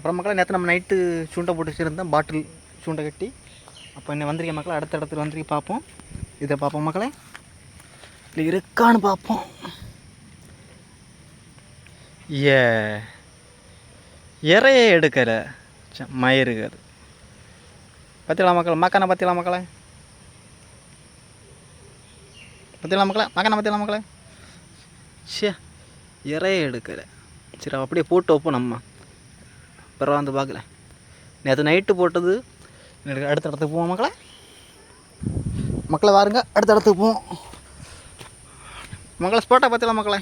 அப்புறம் மக்களே நேற்று நம்ம நைட்டு சூண்டை போட்டு வச்சுருந்தோம், பாட்டில் சூண்டை கட்டி. அப்போ என்ன வந்திருக்கேன் மக்களே, அடுத்த இடத்துல வந்திருக்கேன். பார்ப்போம், இதை பார்ப்போம் மக்களே, இல்லை இருக்கான்னு பார்ப்போம். இறைய எடுக்கிற மயிருக்கு அது பத்திலாம் மக்கள், மக்கான பத்திலாம் மக்களே, பத்திலாம் மக்களே, மக்கான பத்திலாம் மக்களே. இறைய எடுக்கிற. சரி அப்படியே போட்டு வைப்போம். நம்ம பிறகு வந்து பார்க்கல. நேற்று நைட்டு போட்டது. அடுத்த இடத்துக்கு போவோம் மக்களே. மக்களை வாருங்க, அடுத்த இடத்துக்கு போவோம் மக்களை. ஸ்போட்டா பார்த்துலாம் மக்களே,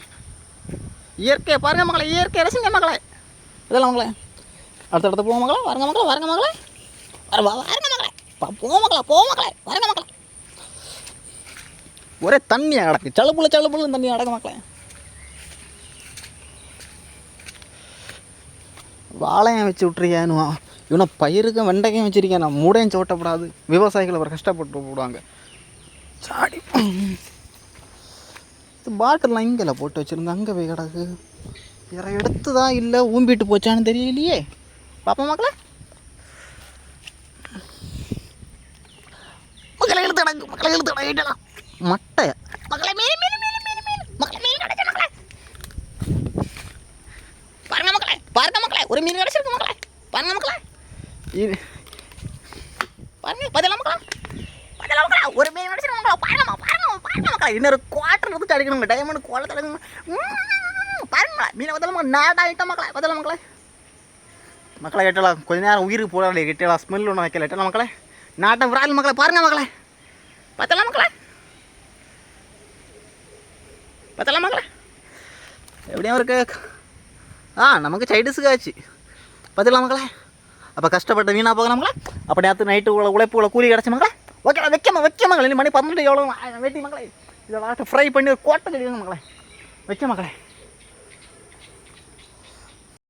இயற்கையை பாருங்க மக்களே, இயற்கை ரசிங்க மக்களே. இதெல்லாம் மக்களே, அடுத்த இடத்துக்கு போவோம் மக்களே. வாருங்க மக்களே, வாருங்க மக்களே, வாருங்க மக்களே, போவோம் மக்களே, போவோம் மக்களே, வாருங்க மக்களே. ஒரே தண்ணியாக கிடக்கு, சலுப்புள்ள தண்ணியாக கிடக்கு மக்களே. வாழையும் வச்சு விட்ருக்கேன் இவனை, பயிருக்கும் வெண்டைக்கும் வச்சுருக்கேன். நான் மூடையும் சோட்டப்படாது, விவசாயிகள் அவர் கஷ்டப்பட்டு போடுவாங்க. சாடி இது பாட்டிலாம் இங்கே போட்டு வச்சுருந்தேன், அங்கே போய் கிடக்கு. வேறு எடுத்துதா இல்லை ஊம்பிட்டு போச்சான்னு தெரியலையே. பாப்பா மக்களே, மக்களை இழுத்து கிடக்கு, மக்களை இழுத்து கிடக்கலாம் மட்டை மக்களை. மீன் மீன் மீன் மீன் மீன் மக்களை, மீன் கிடச்ச மக்களே. பாருங்க மக்களே, பாருங்க மக்களே, ஒரு மீன் கிடச்சிருக்கு மக்களே. பாருங்க மக்களே, பாருங்க பதிலாம் மக்களா, பதிலாம் மக்களா, ஒரு மீன் கிடச்சிருக்கு மக்களா. பாருங்கம்மா, பாருங்க பாருங்க மக்களா, இன்னொரு குவார்டர் எடுத்து அடிக்கணுங்க, டைமண்ட் கோலத்தை எடுக்கணும். பாருங்களா, மீனை பதிலாமா நாடாயிட்டோம் மக்களே, பதிலாம் மக்களே. மக்களை எட்டலாம், கொஞ்ச நேரம் உயிருக்கு போடாது, எட்டலாம் ஸ்மெல் ஒன்று வைக்கல, எட்டலாம் மக்களே. நாட்டம் விரால் மக்களே, பாருங்க மக்களே, பார்த்தலாம் மக்களே, பார்த்தலாம் மக்களே. எப்படியும் இருக்கு. நமக்கு சைடிஸுக்கு ஆச்சு, பார்த்தலாம் மக்களே. அப்போ கஷ்டப்பட்ட வீணாக போகலாம் மக்களே. அப்போ நேற்று நைட்டு உழைப்புகளை கூலி கிடச்சி மக்களே. ஓகே வைக்க மக்களே, இனி மணி 12 எவ்வளோ வெட்டி மக்களே. இதை ஃப்ரை பண்ணி ஒரு கோட்டை கட்டிடுங்க மக்களே, வைக்க மக்களே.